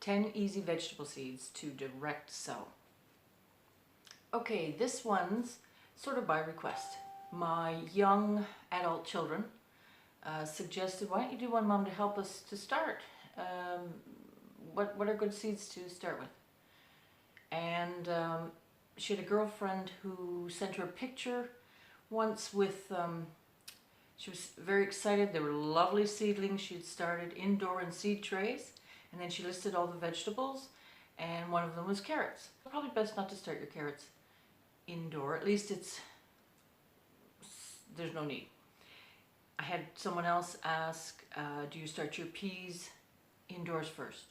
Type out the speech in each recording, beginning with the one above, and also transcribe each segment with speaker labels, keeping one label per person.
Speaker 1: 10 easy vegetable seeds to direct sow. Okay, this one's sort of by request. My young adult children suggested, why don't you do one, Mom, to help us to start? What are good seeds to start with? And she had a girlfriend who sent her a picture once with, she was very excited. They were lovely seedlings she'd started indoor in seed trays. And then she listed all the vegetables, and one of them was carrots. Probably best not to start your carrots indoor. At least there's no need. I had someone else ask, do you start your peas indoors first?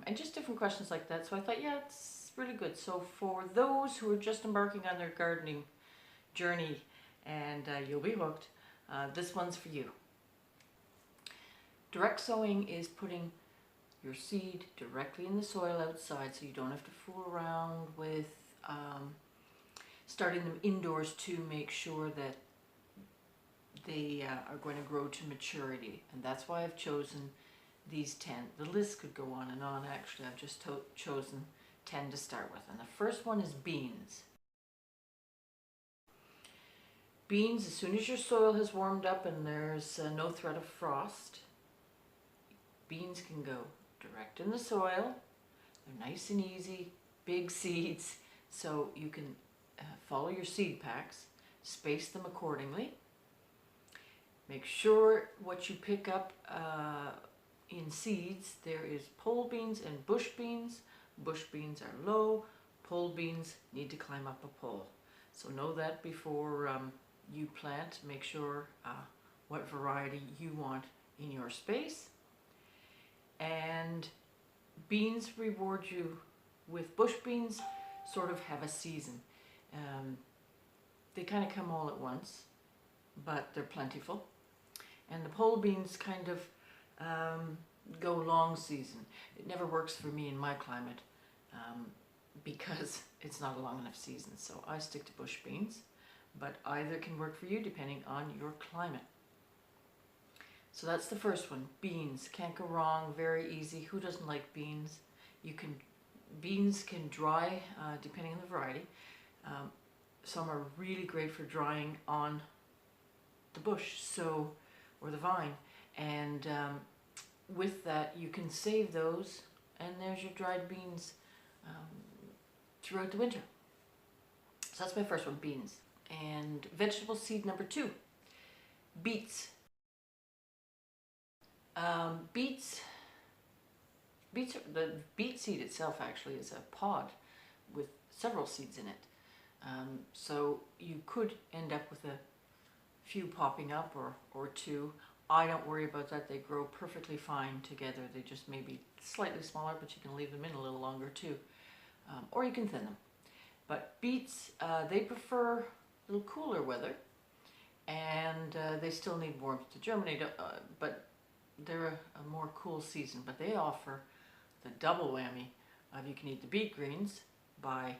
Speaker 1: And just different questions like that. So I thought, yeah, it's really good. So for those who are just embarking on their gardening journey, and you'll be hooked, this one's for you. Direct sowing is putting your seed directly in the soil outside, so you don't have to fool around with starting them indoors to make sure that they are going to grow to maturity. And that's why I've chosen these 10. The list could go on and on. Actually, I've just chosen 10 to start with. And the first one is beans. Beans, as soon as your soil has warmed up and there's no threat of frost, beans can go direct in the soil. They're nice and easy, big seeds, so you can follow your seed packs, space them accordingly. Make sure what you pick up in seeds, there is pole beans and bush beans. Bush beans are low, pole beans need to climb up a pole. So know that before you plant. Make sure what variety you want in your space. And beans reward you with bush beans, sort of have a season. They kind of come all at once, but they're plentiful. And the pole beans kind of go long season. It never works for me in my climate because it's not a long enough season. So I stick to bush beans, but either can work for you depending on your climate. So that's the first one, beans. Can't go wrong, very easy. Who doesn't like beans? Beans can dry depending on the variety. Some are really great for drying on the bush, or the vine. And with that, you can save those, and there's your dried beans throughout the winter. So that's my first one, beans. And vegetable seed number 2, beets. The beet seed itself actually is a pod with several seeds in it. So you could end up with a few popping up or two. I don't worry about that. They grow perfectly fine together. They just may be slightly smaller, but you can leave them in a little longer too. Or you can thin them. But beets, they prefer a little cooler weather, and they still need warmth to germinate, but they're a more cool season. But they offer the double whammy of you can eat the beet greens by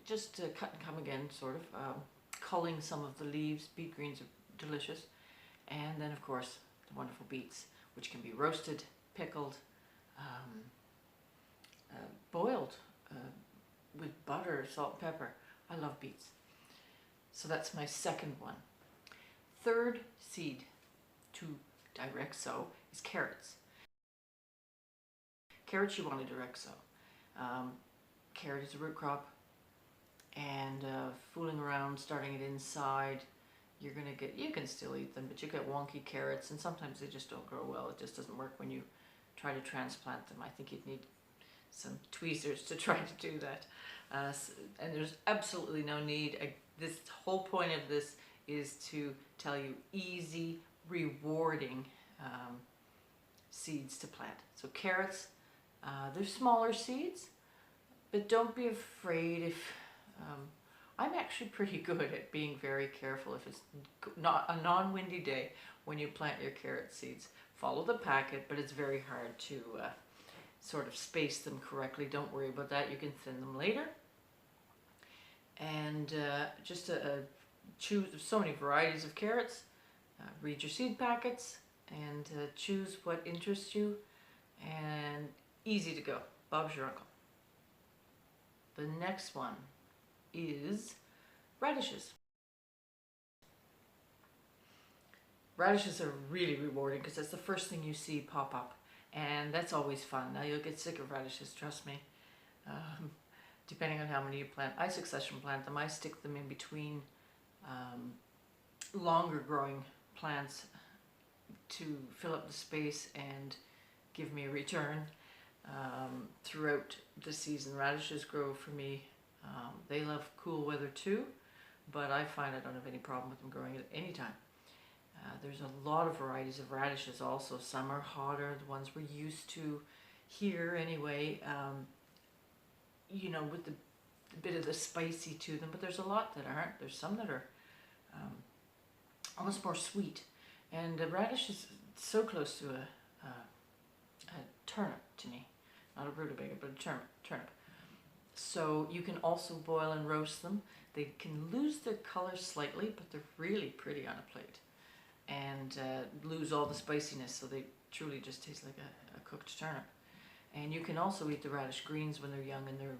Speaker 1: just cut and come again, sort of culling some of the leaves. Beet greens are delicious. And then of course the wonderful beets, which can be roasted, pickled, boiled with butter, salt, and pepper. I love beets. So that's my second one. Third seed to direct sow is carrots. Carrots you want to direct sow. Carrot is a root crop, and fooling around, starting it inside, you're gonna get, you can still eat them, but you get wonky carrots, and sometimes they just don't grow well. It just doesn't work when you try to transplant them. I think you'd need some tweezers to try to do that. And there's absolutely no need. This whole point of this is to tell you easy, rewarding seeds to plant. So carrots, they're smaller seeds, but don't be afraid if, I'm actually pretty good at being very careful if it's not a non-windy day when you plant your carrot seeds. Follow the packet, but it's very hard to sort of space them correctly. Don't worry about that. You can thin them later. And just choose so many varieties of carrots. Read your seed packets and choose what interests you. and easy to go. Bob's your uncle. The next one is radishes. Radishes are really rewarding because that's the first thing you see pop up, and that's always fun. Now you'll get sick of radishes, trust me. Depending on how many you plant. I succession plant them. I stick them in between longer growing plants to fill up the space and give me a return throughout the season. Radishes grow for me. They love cool weather too, but I find I don't have any problem with them growing at any time. There's a lot of varieties of radishes also. Some are hotter, the ones we're used to here anyway, you know, with the bit of the spicy to them, but there's a lot that aren't. There's some that are almost more sweet. And the radish is so close to a turnip to me. Not a rutabaga, but a turnip. So you can also boil and roast them. They can lose their color slightly, but they're really pretty on a plate. And lose all the spiciness, so they truly just taste like a cooked turnip. And you can also eat the radish greens when they're young, and they're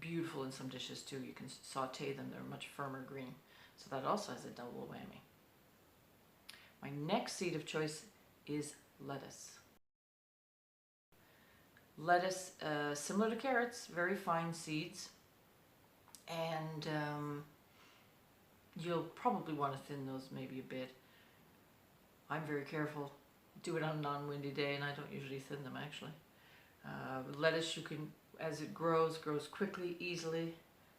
Speaker 1: beautiful in some dishes too. You can saute them, they're much firmer green. So that also has a double whammy. My next seed of choice is lettuce. Lettuce, similar to carrots, very fine seeds. And you'll probably want to thin those maybe a bit. I'm very careful, do it on a non-windy day, and I don't usually thin them actually. Lettuce, you can, as it grows quickly, easily.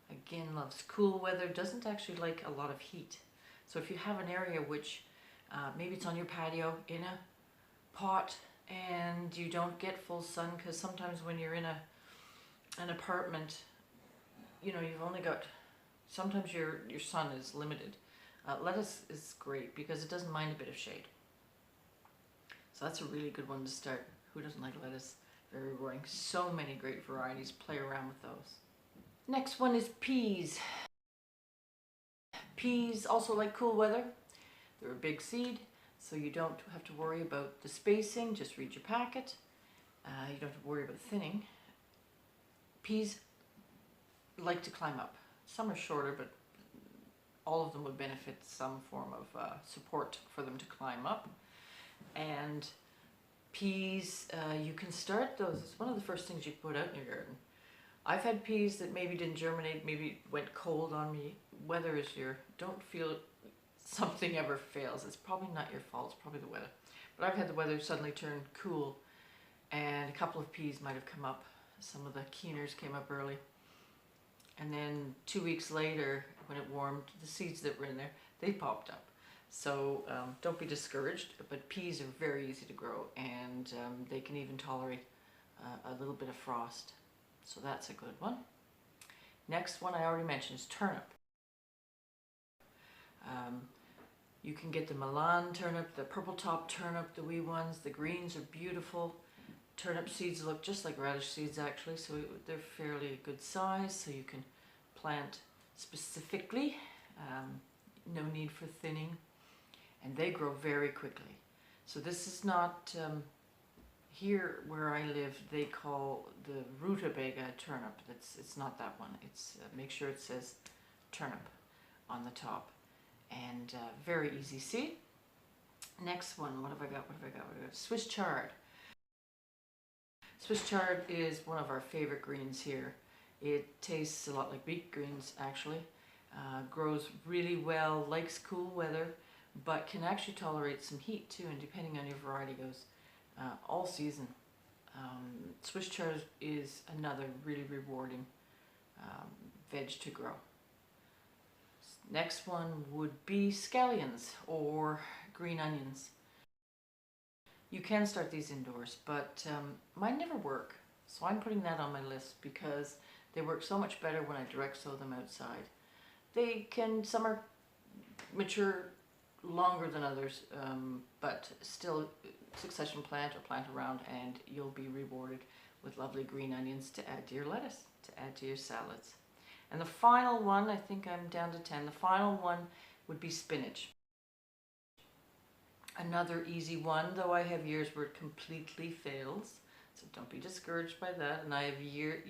Speaker 1: Again, loves cool weather, doesn't actually like a lot of heat. So if you have an area which, maybe it's on your patio in a pot and you don't get full sun, because sometimes when you're in an apartment, you know, you've only got, sometimes your sun is limited. Lettuce is great because it doesn't mind a bit of shade. So that's a really good one to start. Who doesn't like lettuce? Very rewarding. So many great varieties. Play around with those. Next one is peas. Peas also like cool weather. They're a big seed, so you don't have to worry about the spacing. Just read your packet. You don't have to worry about thinning. Peas like to climb up. Some are shorter, but all of them would benefit some form of support for them to climb up. And peas, you can start those. It's one of the first things you put out in your garden. I've had peas that maybe didn't germinate, maybe went cold on me. Weather is don't feel something ever fails. It's probably not your fault, it's probably the weather. But I've had the weather suddenly turn cool, and a couple of peas might have come up. Some of the keeners came up early. And then 2 weeks later, when it warmed, the seeds that were in there, they popped up. So don't be discouraged, but peas are very easy to grow, and they can even tolerate a little bit of frost. So that's a good one. Next one I already mentioned is turnip. You can get the Milan turnip, the purple top turnip, the wee ones. The greens are beautiful. Turnip seeds look just like radish seeds actually, so they're fairly good size, so you can plant specifically. No need for thinning, and they grow very quickly. So this is not, here where I live they call the rutabaga turnip. It's not that one. It's make sure it says turnip on the top, and very easy seed. Next one, what have I got? Swiss chard. Swiss chard is one of our favorite greens here. It tastes a lot like beet greens actually. Grows really well, likes cool weather, but can actually tolerate some heat too, and depending on your variety goes all season. Swiss chard is another really rewarding veg to grow. Next one would be scallions or green onions. You can start these indoors, but mine never work, so I'm putting that on my list because they work so much better when I direct sow them outside. Some are mature longer than others, but still succession plant or plant around, and you'll be rewarded with lovely green onions to add to your lettuce, to add to your salads. And the final one, I think I'm down to 10, the final one would be spinach. Another easy one, though I have years where it completely fails. So don't be discouraged by that. And I have years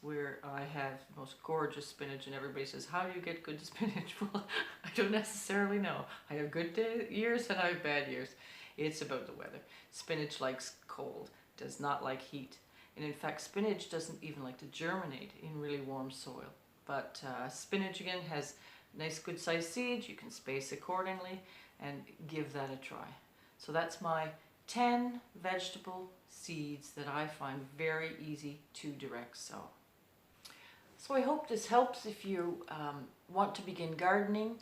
Speaker 1: where I have the most gorgeous spinach and everybody says, how do you get good spinach? Well, I don't necessarily know. I have good years and I have bad years. It's about the weather. Spinach likes cold, does not like heat. And in fact, spinach doesn't even like to germinate in really warm soil. But spinach again has nice good sized seeds. You can space accordingly and give that a try. So that's my 10 vegetable seeds that I find very easy to direct sow. So I hope this helps if you want to begin gardening.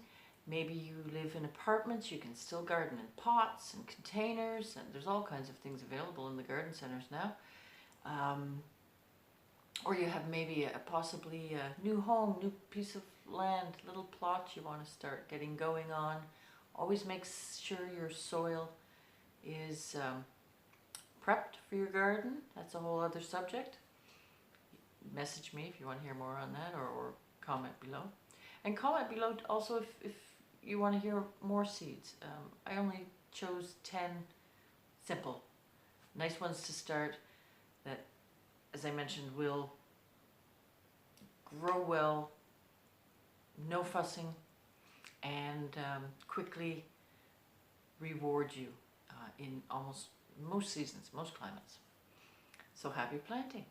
Speaker 1: Maybe you live in apartments, you can still garden in pots and containers, and there's all kinds of things available in the garden centers now. Or you have maybe possibly a new home, new piece of land, little plot you want to start getting going on. Always make sure your soil is prepped for your garden. That's a whole other subject. Message me if you want to hear more on that, or comment below. And comment below also if you want to hear more seeds. I only chose 10 simple, nice ones to start that, as I mentioned, will grow well, no fussing, and quickly reward you in almost most seasons, most climates. So happy planting.